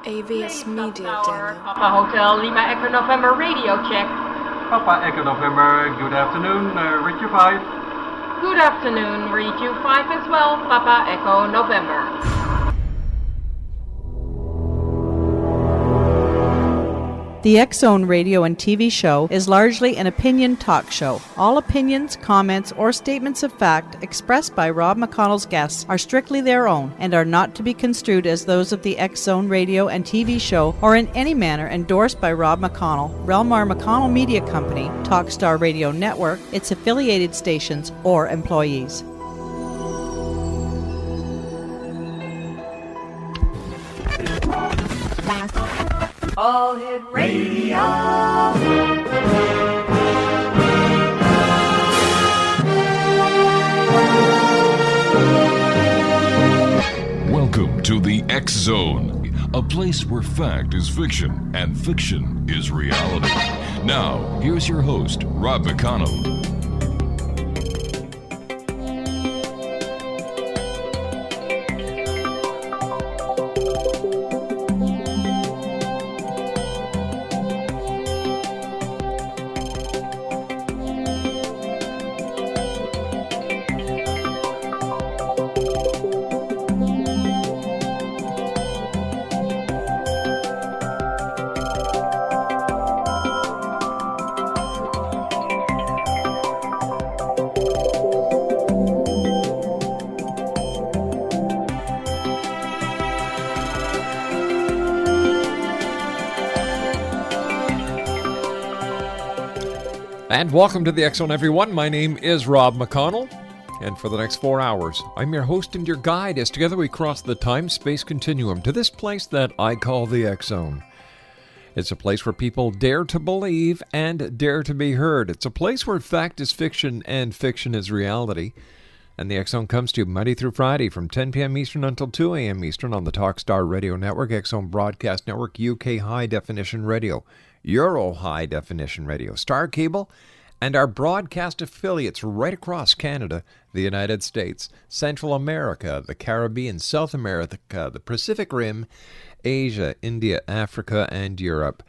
AVS Media Demo. Papa Hotel Lima Echo November radio check. Papa Echo November, good afternoon, read you 5. Good afternoon, read you 5 as well, Papa Echo November. The X-Zone radio and TV show is largely an opinion talk show. All opinions, comments, or statements of fact expressed by Rob McConnell's guests are strictly their own and are not to be construed as those of the X-Zone radio and TV show or in any manner endorsed by Rob McConnell, Relmar McConnell Media Company, Talkstar Radio Network, its affiliated stations, or employees. All Hit Radio. Welcome to the X Zone, a place where fact is fiction and fiction is reality. Now, here's your host, Rob McConnell. And welcome to the X-Zone, everyone. My name is Rob McConnell, and for the next 4 hours, I'm your host and your guide as together we cross the time-space continuum to this place that I call the X-Zone. It's a place where people dare to believe and dare to be heard. It's a place where fact is fiction and fiction is reality. And the X-Zone comes to you Monday through Friday from 10 p.m. Eastern until 2 a.m. Eastern on the Talkstar Radio Network, X-Zone Broadcast Network, UK High Definition Radio, Euro High Definition Radio, Star Cable, and our broadcast affiliates right across Canada, the United States, Central America, the Caribbean, South America, the Pacific Rim, Asia, India, Africa, and Europe.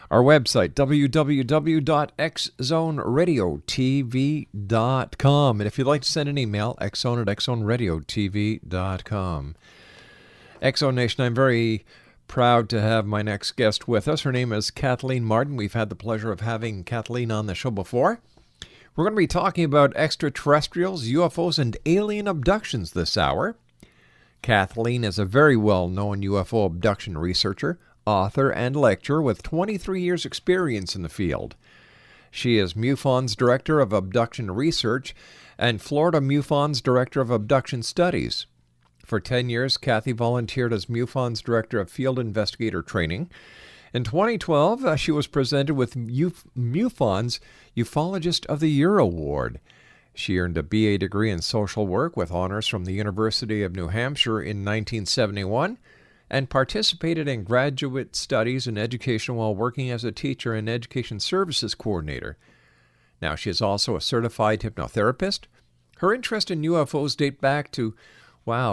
Our website, www.xzoneradiotv.com. And if you'd like to send an email, xzone@xzoneradiotv.com. X-Zone Nation, I'm very proud to have my next guest with us. Her name is Kathleen Marden. We've had the pleasure of having Kathleen on the show before. We're going to be talking about extraterrestrials, UFOs, and alien abductions this hour. Kathleen is a very well-known UFO abduction researcher, author, and lecturer with 23 years' experience in the field. She is MUFON's Director of Abduction Research and Florida MUFON's Director of Abduction Studies. For 10 years, Kathy volunteered as MUFON's Director of Field Investigator Training. In 2012, she was presented with MUFON's Ufologist of the Year Award. She earned a BA degree in social work with honors from the University of New Hampshire in 1971 and participated in graduate studies in education while working as a teacher and education services coordinator. Now, she is also a certified hypnotherapist. Her interest in UFOs date back to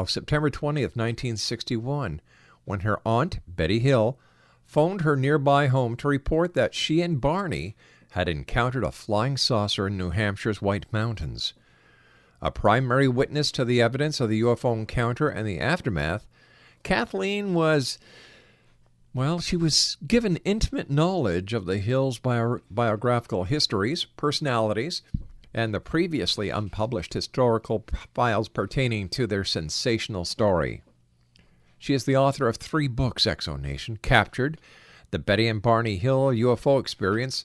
September 20th, 1961, when her aunt, Betty Hill, phoned her nearby home to report that she and Barney had encountered a flying saucer in New Hampshire's White Mountains. A primary witness to the evidence of the UFO encounter and the aftermath, Kathleen was given intimate knowledge of the Hills' biographical histories, personalities, and the previously unpublished historical files pertaining to their sensational story. She is the author of 3 books, X-Zone Nation: Captured, The Betty and Barney Hill UFO Experience,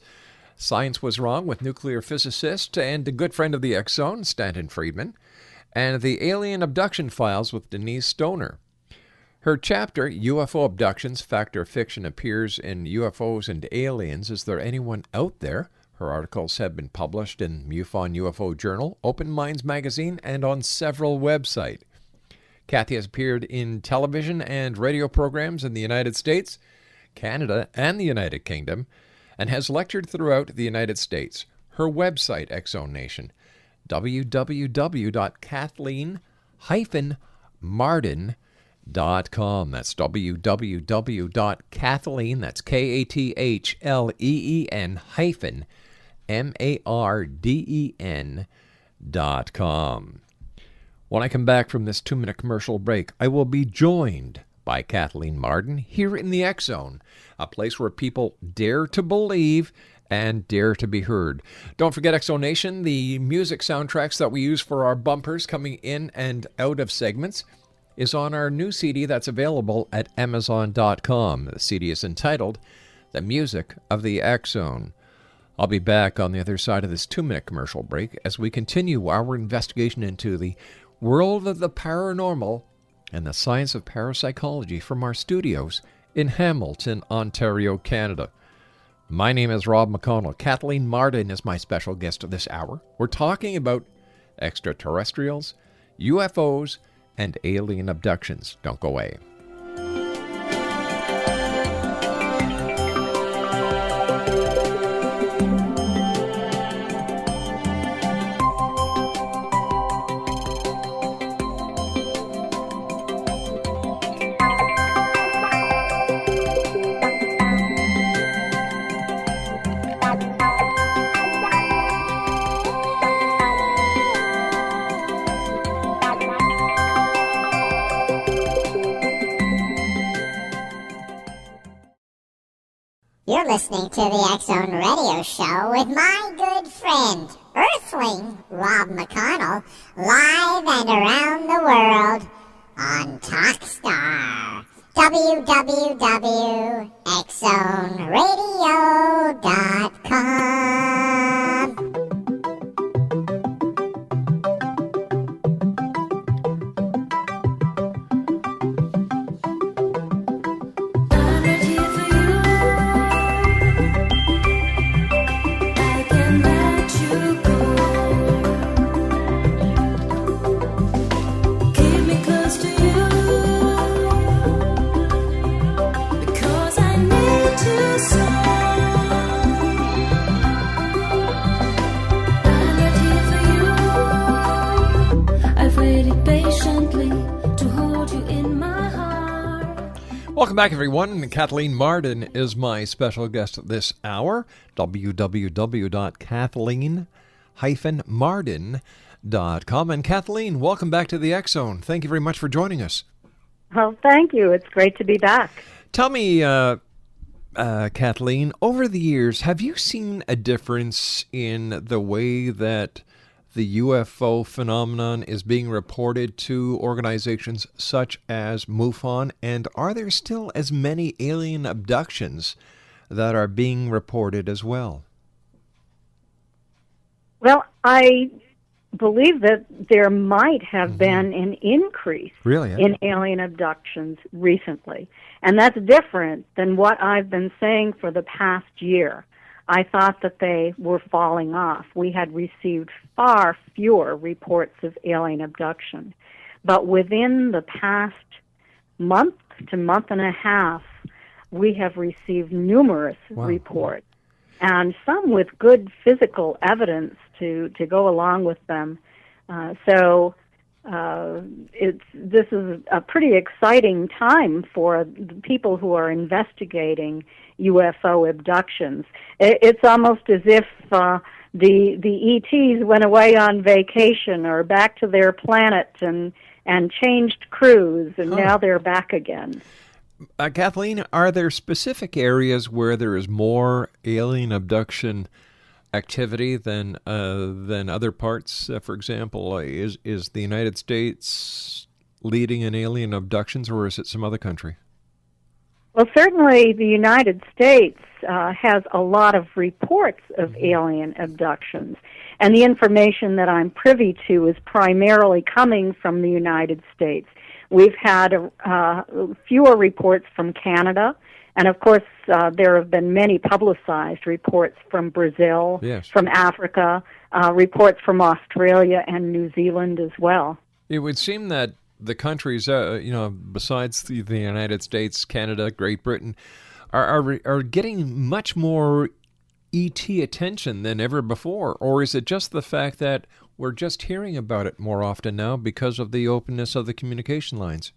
Science Was Wrong with nuclear physicist and a good friend of the X-Zone, Stanton Friedman, and The Alien Abduction Files with Denise Stoner. Her chapter, UFO Abductions, Fact or Fiction, appears in UFOs and Aliens. Is There Anyone Out There? Her articles have been published in MUFON UFO Journal, Open Minds Magazine, and on several websites. Kathy has appeared in television and radio programs in the United States, Canada, and the United Kingdom, and has lectured throughout the United States. Her website, X-Zone Nation, www.kathleen-marden.com. That's www.kathleen, that's KATHLEEN hyphen MARDEN.com. When I come back from this 2-minute commercial break, I will be joined by Kathleen Marden here in the X Zone, a place where people dare to believe and dare to be heard. Don't forget, X Zone Nation, the music soundtracks that we use for our bumpers coming in and out of segments is on our new CD that's available at Amazon.com. The CD is entitled The Music of the X Zone. I'll be back on the other side of this 2-minute commercial break as we continue our investigation into the world of the paranormal and the science of parapsychology from our studios in Hamilton, Ontario, Canada. My name is Rob McConnell. Kathleen Marden is my special guest this hour. We're talking about extraterrestrials, UFOs, and alien abductions. Don't go away. You're listening to the X Zone Radio Show with my good friend, Earthling Rob McConnell, live and around the world on Talkstar. www.xzoneradio.com. Welcome back, everyone. Kathleen Marden is my special guest this hour. www.kathleen-marden.com. And Kathleen, welcome back to the X Zone. Thank you very much for joining us. Well, thank you. It's great to be back. Tell me, Kathleen, over the years, have you seen a difference in the way that the UFO phenomenon is being reported to organizations such as MUFON? And are there still as many alien abductions that are being reported as well? Well, I believe that there might have been an increase in alien abductions recently. And that's different than what I've been saying for the past year. I thought that they were falling off. We had received far fewer reports of alien abduction. But within the past month to month and a half, we have received numerous reports, and some with good physical evidence to go along with them. This is a pretty exciting time for the people who are investigating UFO abductions. It's almost as if the ETs went away on vacation or back to their planet and changed crews, and now they're back again. Kathleen, are there specific areas where there is more alien abduction activity than other parts? For example, is the United States leading in alien abductions, or is it some other country? Well, certainly the United States has a lot of reports of alien abductions, and the information that I'm privy to is primarily coming from the United States. We've had fewer reports from Canada, and of course there have been many publicized reports from Brazil, from Africa, reports from Australia and New Zealand as well. It would seem that the countries, besides the United States, Canada, Great Britain, are getting much more ET attention than ever before. Or is it just the fact that we're just hearing about it more often now because of the openness of the communication lines?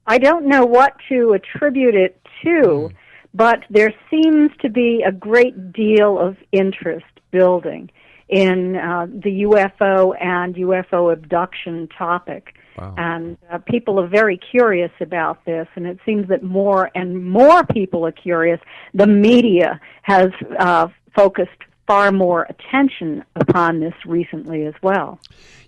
I don't know what to attribute it to, but there seems to be a great deal of interest building in the UFO and UFO abduction topic. Wow. And people are very curious about this, and it seems that more and more people are curious. The media has focused far more attention upon this recently as well.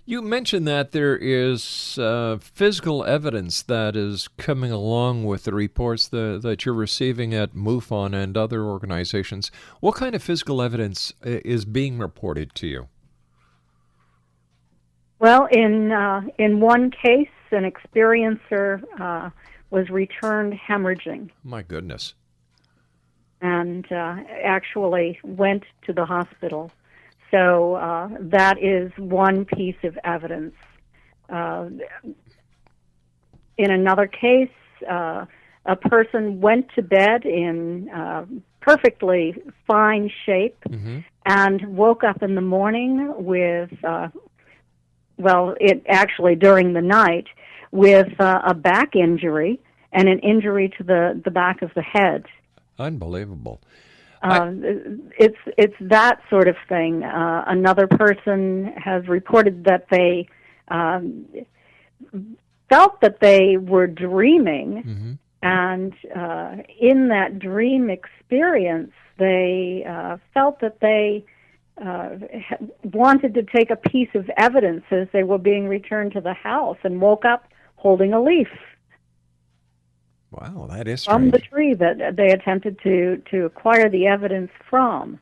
You mentioned that there is physical evidence that is coming along with the reports that you're receiving at MUFON and other organizations. What kind of physical evidence is being reported to you? Well, in one case, an experiencer was returned hemorrhaging. My goodness. And actually went to the hospital. So that is one piece of evidence. In another case, a person went to bed in perfectly fine shape and woke up in the morning with, during the night, with a back injury and an injury to the back of the head. Unbelievable. It's that sort of thing. Another person has reported that they felt that they were dreaming, and in that dream experience, they felt that they wanted to take a piece of evidence as they were being returned to the house, and woke up holding a leaf. Wow, that is strange. From the tree that they attempted to acquire the evidence from.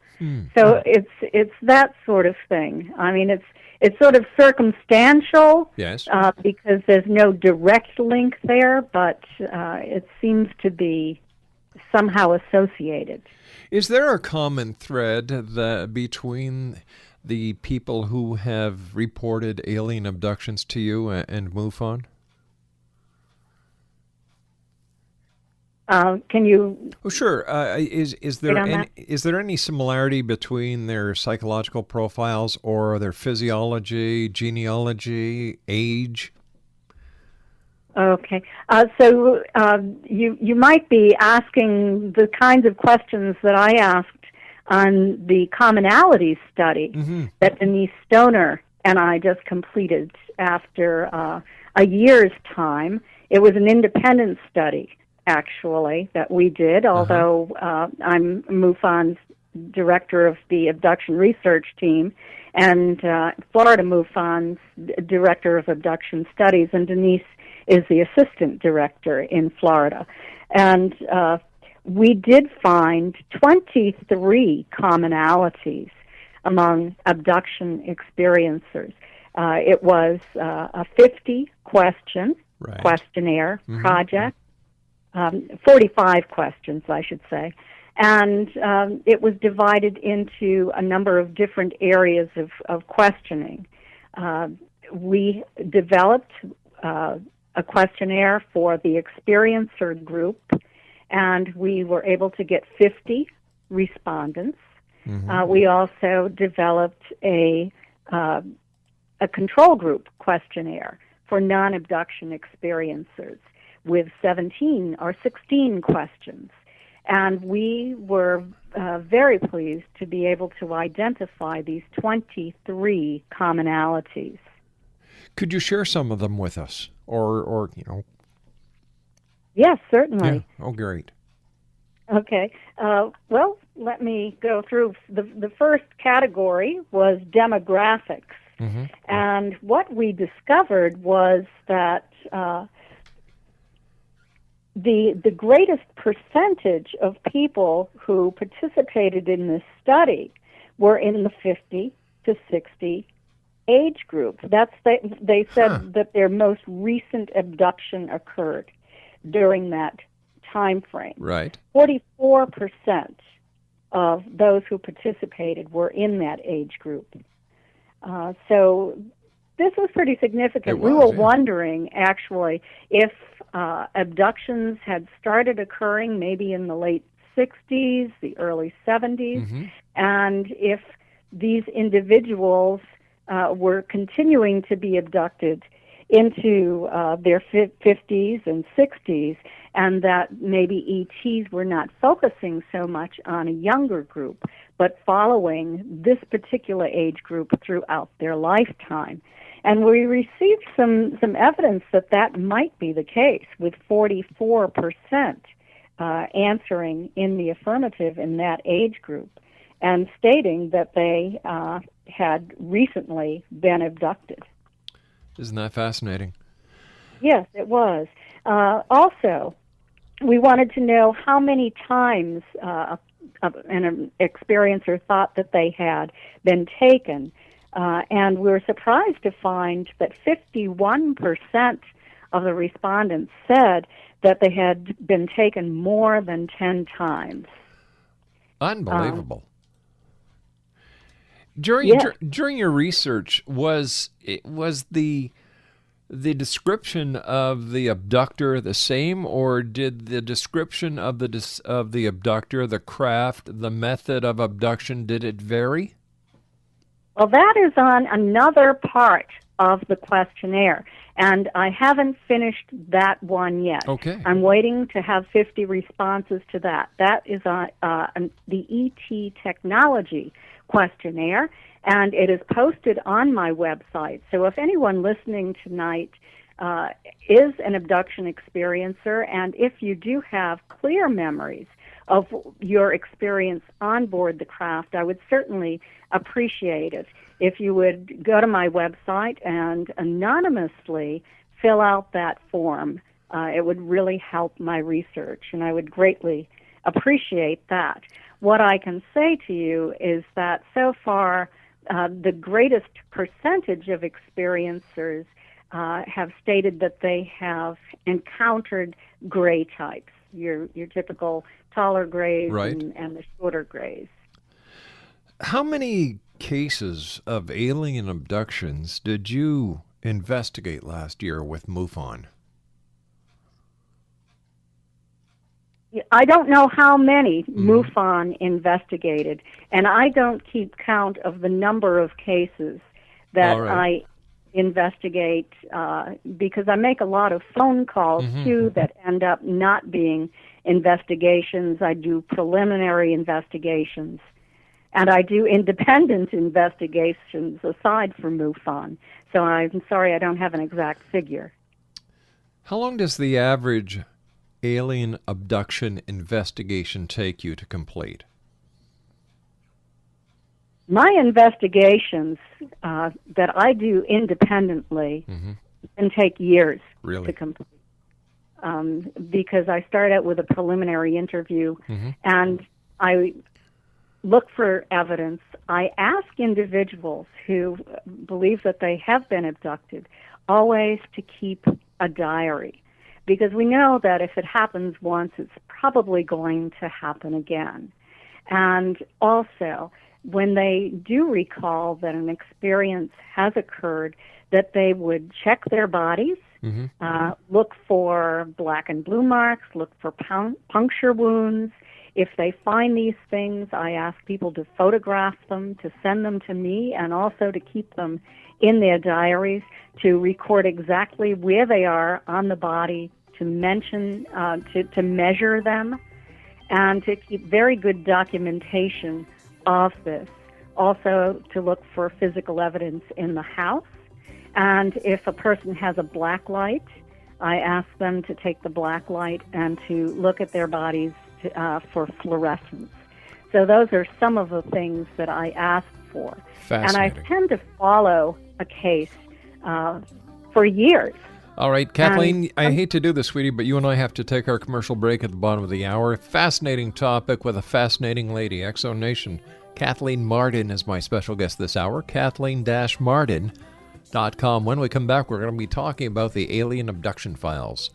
So it's that sort of thing. I mean, it's sort of circumstantial, yes, because there's no direct link there, but it seems to be somehow associated. Is there a common thread between the people who have reported alien abductions to you and MUFON? Can you? Oh, sure. Is there any similarity between their psychological profiles or their physiology, genealogy, age? Okay. So you might be asking the kinds of questions that I asked on the commonalities study that Denise Stoner and I just completed after a year's time. It was an independent study, actually, that we did, although I'm MUFON's director of the abduction research team, and Florida MUFON's director of abduction studies, and Denise is the assistant director in Florida. And we did find 23 commonalities among abduction experiencers. It was a 50-question questionnaire project, 45 questions, I should say. And it was divided into a number of different areas of questioning. We developed a questionnaire for the experiencer group, and we were able to get 50 respondents. We also developed a control group questionnaire for non-abduction experiencers with 17 or 16 questions. And we were very pleased to be able to identify these 23 commonalities. Could you share some of them with us? Or you know? Yes, certainly. Yeah. Oh, great. Okay. Well, let me go through. The first category was demographics. And what we discovered was that the greatest percentage of people who participated in this study were in the 50 to 60 age group. They said that their most recent abduction occurred during that time frame. Right. 44% of those who participated were in that age group. So this was pretty significant. We were wondering, actually, if abductions had started occurring maybe in the late 60s, the early 70s, and if these individuals were continuing to be abducted into their 50s and 60s, and that maybe ETs were not focusing so much on a younger group, but following this particular age group throughout their lifetime. And we received some evidence that that might be the case, with 44% answering in the affirmative in that age group, and stating that they had recently been abducted. Isn't that fascinating? Yes, it was. Also, we wanted to know how many times an experiencer thought that they had been taken. And we were surprised to find that 51% of the respondents said that they had been taken more than 10 times. Unbelievable. During your research, was the description of the abductor the same, or did the description of the abductor, the craft, the method of abduction, did it vary? Well, that is on another part of the questionnaire, and I haven't finished that one yet. Okay. I'm waiting to have 50 responses to that. That is on the ET technology questionnaire, and it is posted on my website. So if anyone listening tonight is an abduction experiencer, and if you do have clear memories of your experience on board the craft, I would certainly appreciate it if you would go to my website and anonymously fill out that form. It would really help my research, and I would greatly appreciate that. What I can say to you is that so far, the greatest percentage of experiencers have stated that they have encountered gray types, your typical taller grays, right, and the shorter grays. How many cases of alien abductions did you investigate last year with MUFON? I don't know how many MUFON investigated, and I don't keep count of the number of cases that I investigate because I make a lot of phone calls, too, that end up not being investigations. I do preliminary investigations, and I do independent investigations aside from MUFON. So I'm sorry I don't have an exact figure. How long does the average alien abduction investigation take you to complete? My investigations that I do independently can take years to complete. Because I start out with a preliminary interview and I look for evidence. I ask individuals who believe that they have been abducted always to keep a diary, because we know that if it happens once, it's probably going to happen again. And also, when they do recall that an experience has occurred, that they would check their bodies, look for black and blue marks, look for puncture wounds. If they find these things, I ask people to photograph them, to send them to me, and also to keep them in their diaries, to record exactly where they are on the body, to mention, to measure them, and to keep very good documentation of this. Also to look for physical evidence in the house. And if a person has a black light, I ask them to take the black light and to look at their bodies for fluorescence. So those are some of the things that I ask for. And I tend to follow a case for years. All right, Kathleen, I hate to do this, sweetie, but you and I have to take our commercial break at the bottom of the hour. Fascinating topic with a fascinating lady. Exo Nation. Kathleen Marden is my special guest this hour. Kathleen-Marden.com. When we come back, we're going to be talking about the alien abduction files.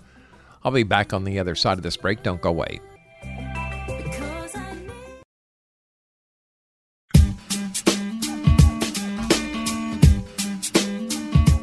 I'll be back on the other side of this break. Don't go away.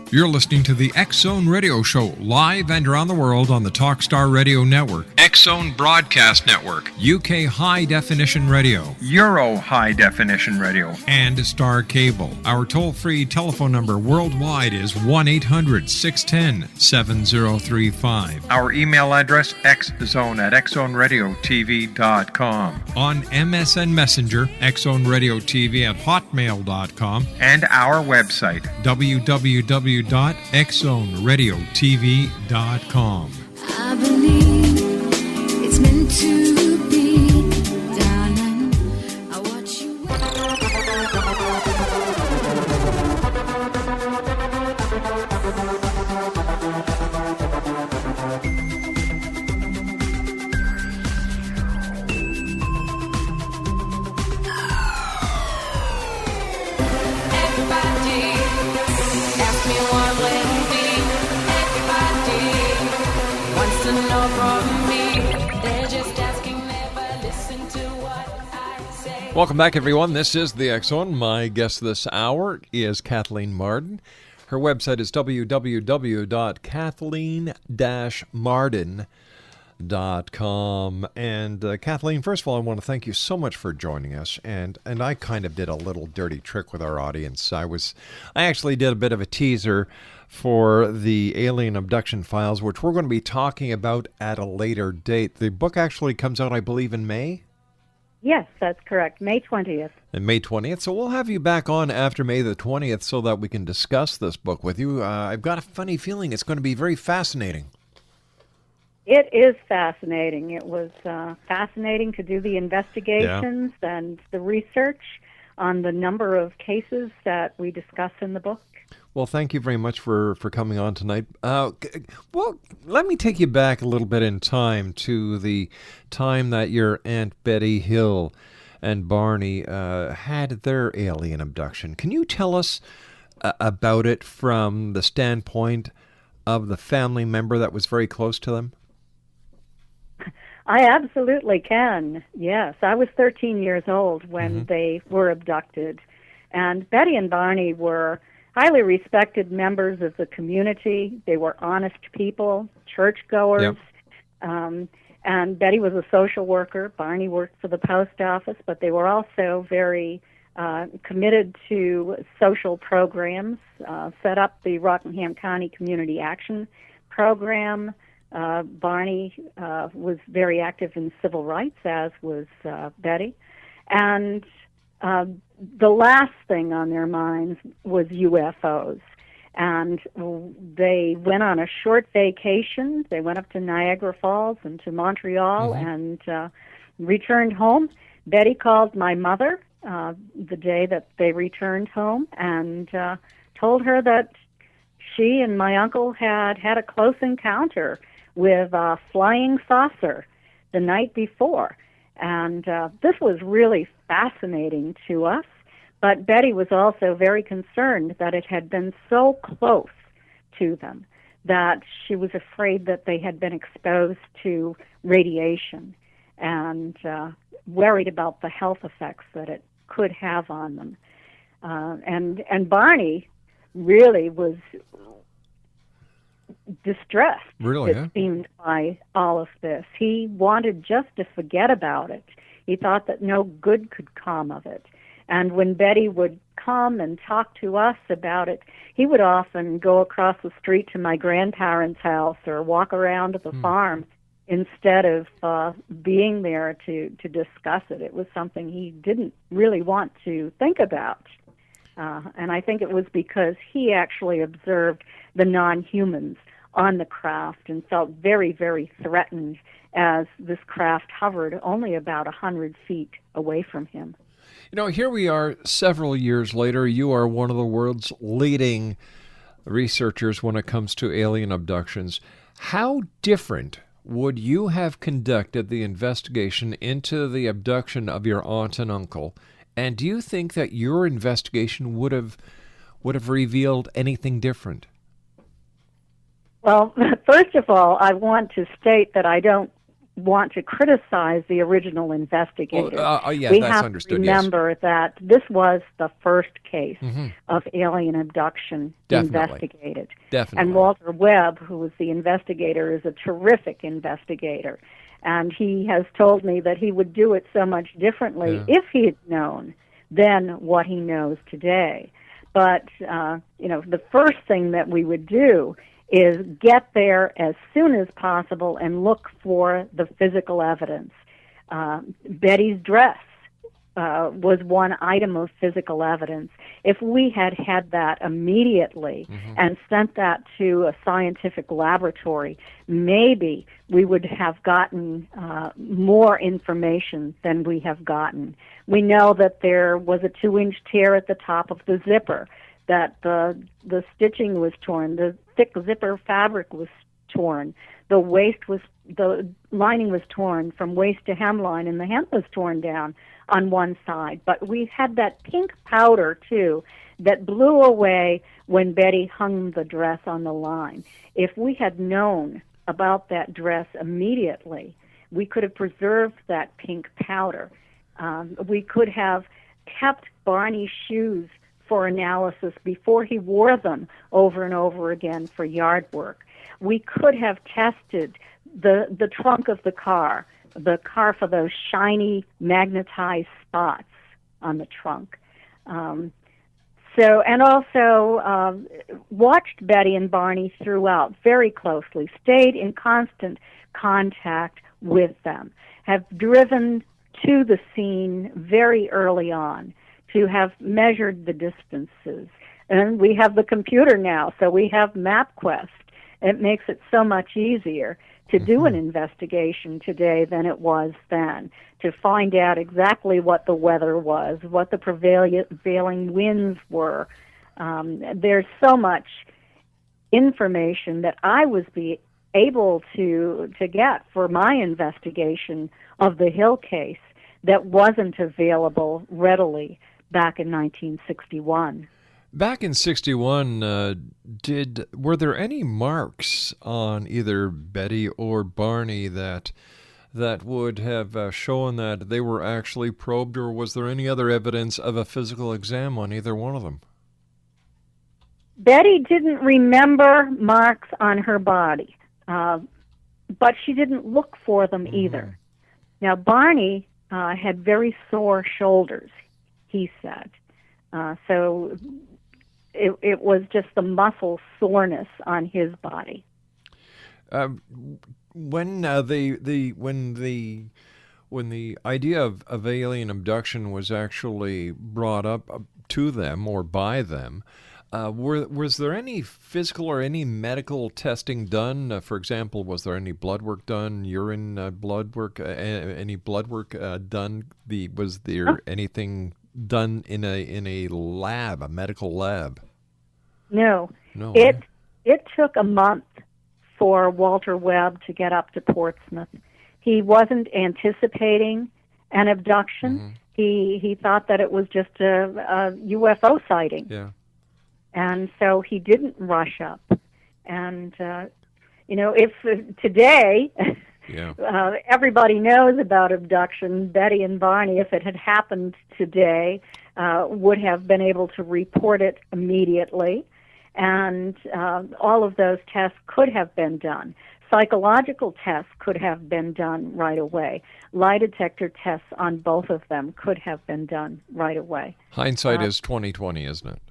You're listening to the X Zone Radio Show, live and around the world on the Talkstar Radio Network, X Zone Broadcast Network, UK High Definition Radio, Euro High Definition Radio, and Star Cable. Our toll-free telephone number worldwide is 1-800-610-7035. Our email address, xzone@xzoneradiotv.com. On MSN Messenger, xzoneradiotv@hotmail.com. And our website, www.xzoneradiotv.com. I believe it's meant to be, darling. I watch you. Everybody, ask me what will be. Everybody wants to know from me. They're just asking, never listen to what I say. Welcome back, everyone. This is the X Zone. My guest this hour is Kathleen Marden. Her website is www.kathleen-marden.com. And Kathleen, first of all, I want to thank you so much for joining us. And I kind of did a little dirty trick with our audience. I actually did a bit of a teaser for the alien abduction files, which we're going to be talking about at a later date. The book actually comes out, I believe, in May? Yes, that's correct. May 20th. And May 20th. So we'll have you back on after May the 20th so that we can discuss this book with you. I've got a funny feeling it's going to be very fascinating. It is fascinating. It was fascinating to do the investigations and the research on the number of cases that we discuss in the book. Well, thank you very much for coming on tonight. Well, let me take you back a little bit in time to the time that your Aunt Betty Hill and Barney had their alien abduction. Can you tell us about it from the standpoint of the family member that was very close to them? I absolutely can, yes. I was 13 years old when they were abducted. And Betty and Barney were highly respected members of the community. They were honest people, churchgoers. Yep. And Betty was a social worker. Barney worked for the post office, but they were also very committed to social programs, set up the Rockingham County Community Action Program. Barney was very active in civil rights, as was Betty. And the last thing on their minds was UFOs. And they went on a short vacation. They went up to Niagara Falls and to Montreal and returned home. Betty called my mother the day that they returned home and told her that she and my uncle had had a close encounter with a flying saucer the night before. And this was really fascinating to us. But Betty was also very concerned that it had been so close to them that she was afraid that they had been exposed to radiation and worried about the health effects that it could have on them. And Barney really was distressed, it seemed, by all of this. He wanted just to forget about it. He thought that no good could come of it. And when Betty would come and talk to us about it, he would often go across the street to my grandparents' house or walk around to the farm instead of being there to discuss it. It was something he didn't really want to think about. And I think it was because he actually observed the non-humans on the craft and felt very, very threatened as this craft hovered only about 100 feet away from him. You know, here we are several years later. You are one of the world's leading researchers when it comes to alien abductions. How different would you have conducted the investigation into the abduction of your aunt and uncle? And do you think that your investigation would have revealed anything different? Well, first of all, I want to state that I don't want to criticize the original investigators. Yeah, we that's have understood, to remember that this was the first case of alien abduction investigated. Definitely. And Walter Webb, who was the investigator, is a terrific investigator. And he has told me that he would do it so much differently if he had known than what he knows today. But, the first thing that we would do is get there as soon as possible and look for the physical evidence. Betty's dress was one item of physical evidence. If we had had that immediately and sent that to a scientific laboratory, maybe we would have gotten more information than we have gotten. We know that there was a 2-inch tear at the top of the zipper, that the stitching was torn, the thick zipper fabric was torn, the lining was torn from waist to hemline, and the hem was torn down on one side. But we had that pink powder, too, that blew away when Betty hung the dress on the line. If we had known about that dress immediately, we could have preserved that pink powder. We could have kept Barney's shoes for analysis before he wore them over and over again for yard work. We could have tested the trunk of the car for those shiny magnetized spots on the trunk. And also watched Betty and Barney throughout very closely, stayed in constant contact with them, have driven to the scene very early on, to have measured the distances. And we have the computer now, so we have MapQuest. It makes it so much easier to do an investigation today than it was then, to find out exactly what the weather was, what the prevailing winds were. There's so much information that I was able to get for my investigation of the Hill case that wasn't available readily back in 1961. Back in 61, were there any marks on either Betty or Barney that would have shown that they were actually probed, or was there any other evidence of a physical exam on either one of them? Betty didn't remember marks on her body, but she didn't look for them either. Now, Barney had very sore shoulders, he said. So it was just the muscle soreness on his body. When the idea of alien abduction was actually brought up to them or by them, was there any physical or any medical testing done? For example, was there any blood work done, urine blood work, any blood work done? Was there anything done in a lab, a medical lab? No. It took a month for Walter Webb to get up to Portsmouth. He wasn't anticipating an abduction. He thought that it was just a UFO sighting. Yeah. And so he didn't rush up. And, if today everybody knows about abduction, Betty and Barney, if it had happened today, would have been able to report it immediately. And all of those tests could have been done. Psychological tests could have been done right away. Lie detector tests on both of them could have been done right away. Hindsight is 20/20, isn't it?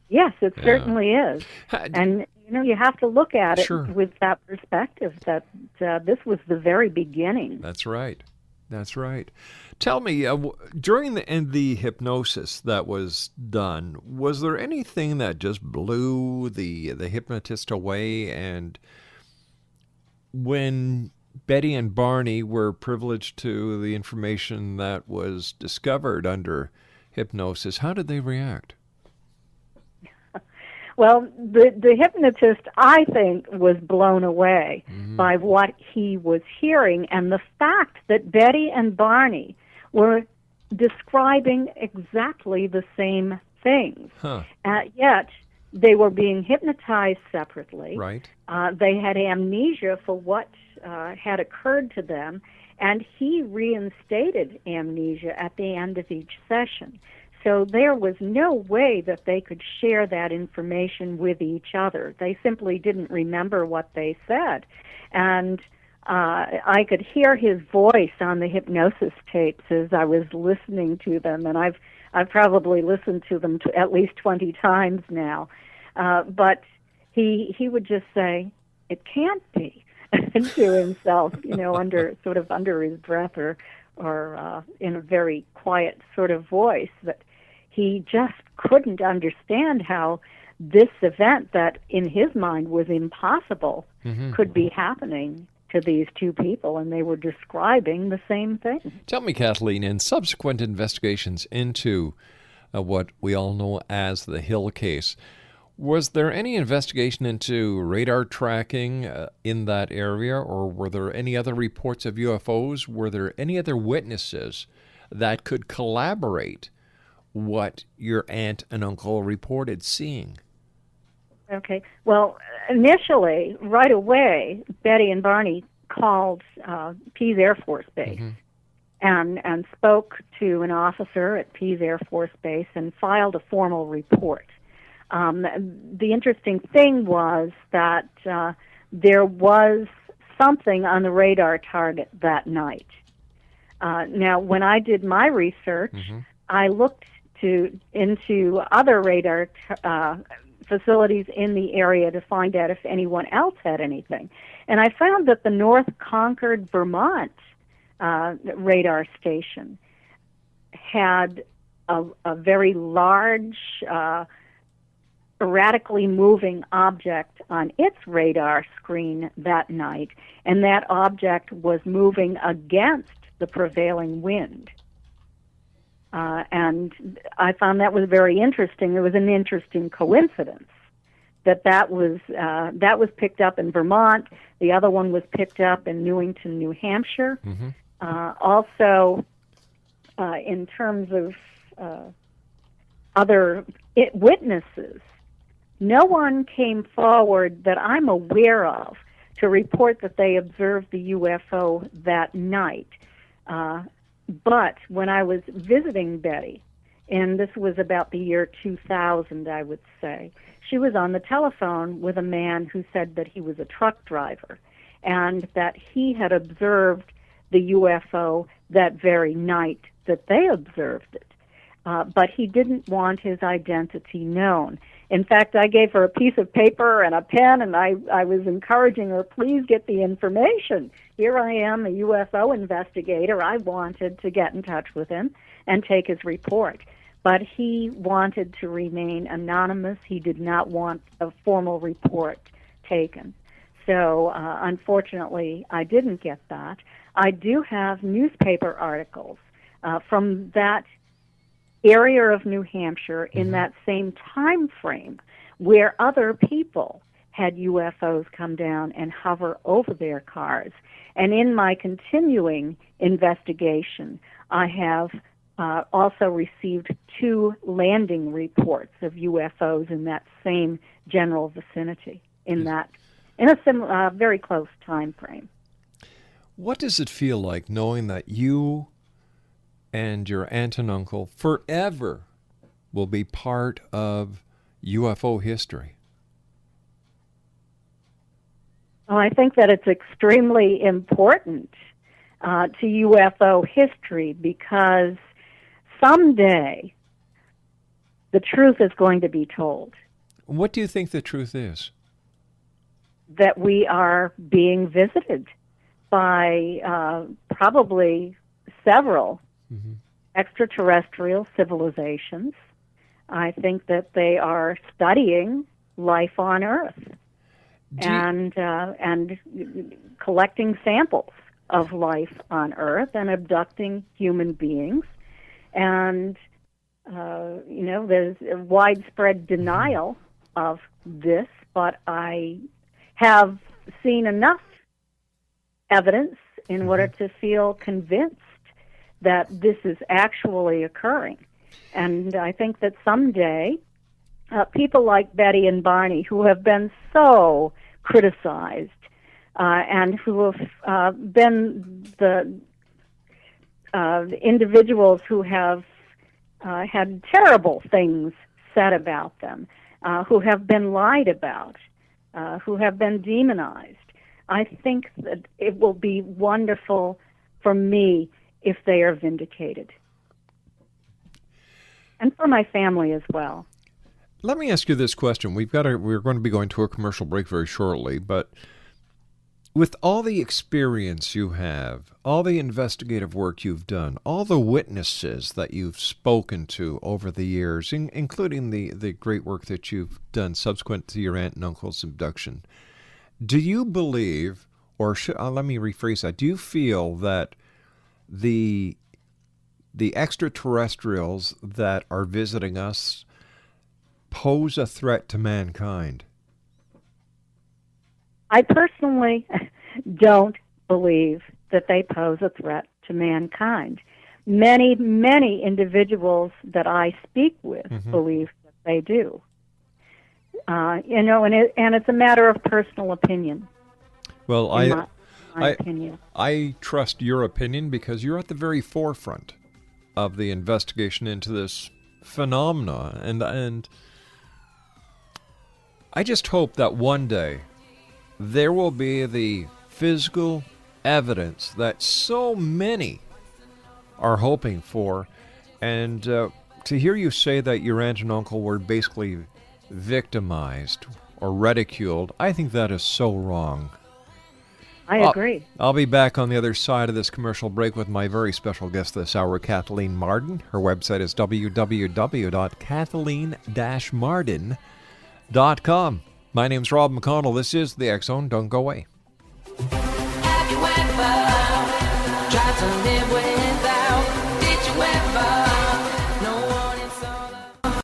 Yes, it certainly is. And you have to look at it with that perspective that this was the very beginning. That's right. Tell me, during the hypnosis that was done, was there anything that just blew the hypnotist away? And when Betty and Barney were privileged to the information that was discovered under hypnosis, how did they react? Well, the hypnotist, I think, was blown away by what he was hearing and the fact that Betty and Barney were describing exactly the same things. Yet they were being hypnotized separately. Right. They had amnesia for what had occurred to them, and he reinstated amnesia at the end of each session. So there was no way that they could share that information with each other. They simply didn't remember what they said. And I could hear his voice on the hypnosis tapes as I was listening to them, and I've probably listened to them at least 20 times now. But he would just say, "It can't be," to himself, under his breath or in a very quiet sort of voice, that he just couldn't understand how this event that in his mind was impossible could be happening to these two people, and they were describing the same thing. Tell me, Kathleen, in subsequent investigations into what we all know as the Hill case, was there any investigation into radar tracking in that area, or were there any other reports of UFOs? Were there any other witnesses that could collaborate what your aunt and uncle reported seeing? Okay. Well, initially, right away, Betty and Barney called Pease Air Force Base and spoke to an officer at Pease Air Force Base and filed a formal report. The interesting thing was that there was something on the radar target that night. Now, when I did my research, I looked into other radar facilities in the area to find out if anyone else had anything. And I found that the North Concord, Vermont radar station had a very large, erratically moving object on its radar screen that night, and that object was moving against the prevailing wind. And I found that was very interesting. It was an interesting coincidence that was picked up in Vermont. The other one was picked up in Newington, New Hampshire. Also, in terms of other witnesses, no one came forward that I'm aware of to report that they observed the UFO that night. But when I was visiting Betty, and this was about the year 2000, I would say, she was on the telephone with a man who said that he was a truck driver and that he had observed the UFO that very night that they observed it. But he didn't want his identity known. In fact, I gave her a piece of paper and a pen, and I was encouraging her, please get the information. Here I am, a UFO investigator. I wanted to get in touch with him and take his report. But he wanted to remain anonymous. He did not want a formal report taken. So, unfortunately, I didn't get that. I do have newspaper articles from that area of New Hampshire in that same time frame where other people had UFOs come down and hover over their cars. And in my continuing investigation, I have also received 2 landing reports of UFOs in that same general vicinity in a similar, very close time frame. What does it feel like knowing that you and your aunt and uncle forever will be part of UFO history? Well, I think that it's extremely important to UFO history because someday the truth is going to be told. What do you think the truth is? That we are being visited by probably several extraterrestrial civilizations. I think that they are studying life on Earth and collecting samples of life on Earth and abducting human beings. And, there's a widespread denial of this, but I have seen enough evidence in order to feel convinced that this is actually occurring. And I think that someday people like Betty and Barney, who have been so criticized and who have been the individuals who have had terrible things said about them, who have been lied about, who have been demonized. I think that it will be wonderful for me if they are vindicated. And for my family as well. Let me ask you this question. We're going to be going to a commercial break very shortly, but with all the experience you have, all the investigative work you've done, all the witnesses that you've spoken to over the years, including the great work that you've done subsequent to your aunt and uncle's abduction, do you believe, or let me rephrase that, do you feel that the extraterrestrials that are visiting us pose a threat to mankind? I personally don't believe that they pose a threat to mankind. Many, many individuals that I speak with believe that they do. And it's a matter of personal opinion. Well, my opinion. I trust your opinion because you're at the very forefront of the investigation into this phenomena, and I just hope that one day there will be the physical evidence that so many are hoping for. And to hear you say that your aunt and uncle were basically victimized or ridiculed, I think that is so wrong. I agree. I'll be back on the other side of this commercial break with my very special guest this hour, Kathleen Marden. Her website is www.kathleen-marden.com. My name's Rob McConnell. This is the X Zone. Don't go away. Have you ever tried to live without? Did you ever know what it's all about?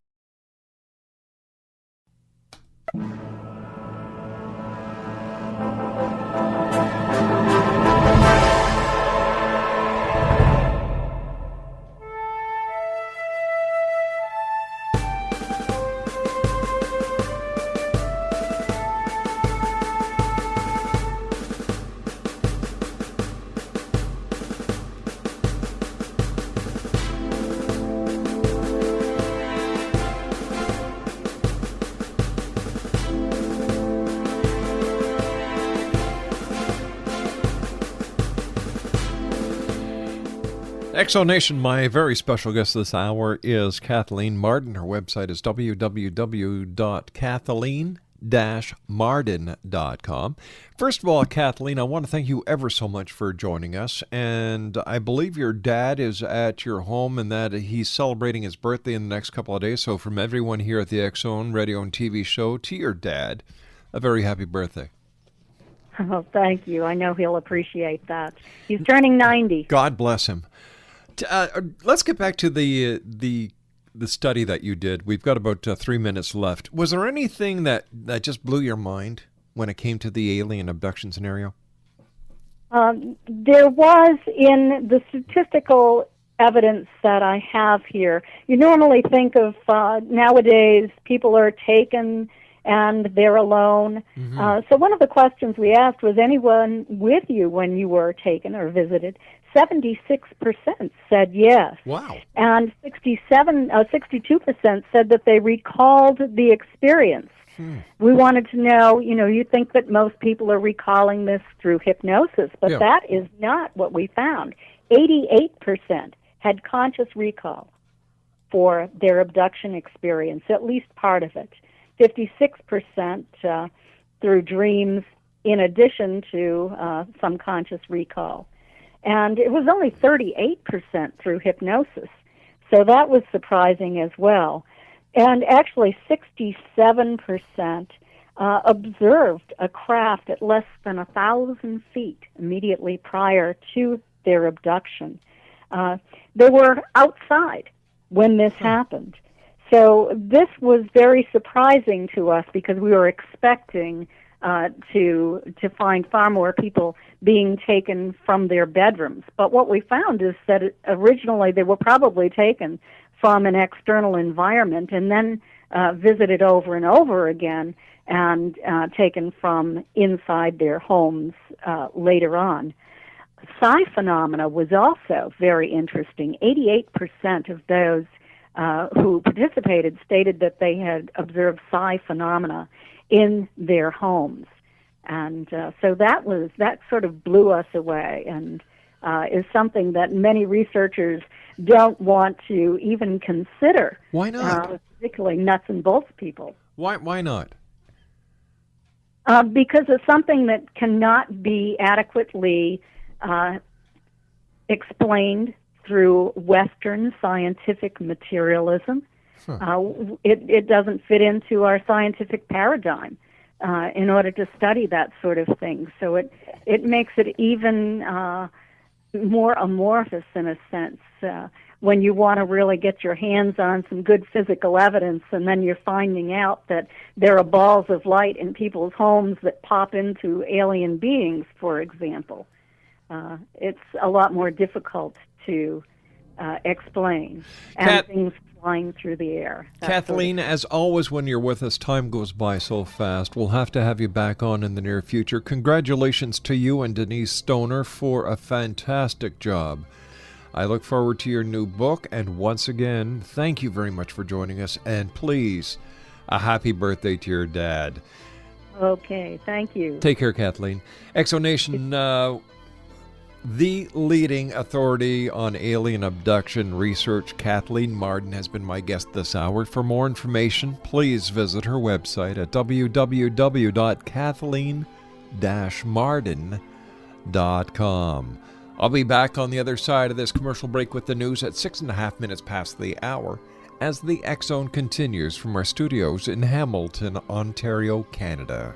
Exonation, my very special guest this hour is Kathleen Marden. Her website is www.kathleen-marden.com. First of all, Kathleen, I want to thank you ever so much for joining us. And I believe your dad is at your home and that he's celebrating his birthday in the next couple of days. So from everyone here at the X Zone radio and TV show to your dad, a very happy birthday. Oh, thank you. I know he'll appreciate that. He's turning 90. God bless him. Let's get back to the study that you did. We've got about 3 minutes left. Was there anything that just blew your mind when it came to the alien abduction scenario? There was in the statistical evidence that I have here. You normally think of nowadays people are taken and they're alone. So one of the questions we asked was anyone with you when you were taken or visited. 76% said yes. Wow. And 62% said that they recalled the experience. We wanted to know, you think that most people are recalling this through hypnosis, but that is not what we found. 88% had conscious recall for their abduction experience, at least part of it. 56% through dreams, in addition to some conscious recall. And it was only 38% through hypnosis. So that was surprising as well. And actually 67% observed a craft at less than 1,000 feet immediately prior to their abduction. They were outside when this happened. So this was very surprising to us because we were expecting to find far more people being taken from their bedrooms. But what we found is that originally they were probably taken from an external environment and then visited over and over again and taken from inside their homes later on. Psi phenomena was also very interesting. 88% of those who participated stated that they had observed psi phenomena in their homes. And so that sort of blew us away, and is something that many researchers don't want to even consider. Why not? Particularly nuts and bolts people. Why not? Because it's something that cannot be adequately explained through Western scientific materialism. It doesn't fit into our scientific paradigm in order to study that sort of thing. So it makes it even more amorphous in a sense when you want to really get your hands on some good physical evidence, and then you're finding out that there are balls of light in people's homes that pop into alien beings, for example. It's a lot more difficult to explain, and things flying through the air. Kathleen, as always, when you're with us, time goes by so fast. We'll have to have you back on in the near future. Congratulations to you and Denise Stoner for a fantastic job. I look forward to your new book, and once again, thank you very much for joining us, and please, a happy birthday to your dad. Okay, thank you. Take care, Kathleen. Exonation, the leading authority on alien abduction research, Kathleen Marden, has been my guest this hour. For more information, please visit her website at www.kathleen-marden.com. I'll be back on the other side of this commercial break with the news at 6.5 minutes past the hour as the X-Zone continues from our studios in Hamilton, Ontario, Canada.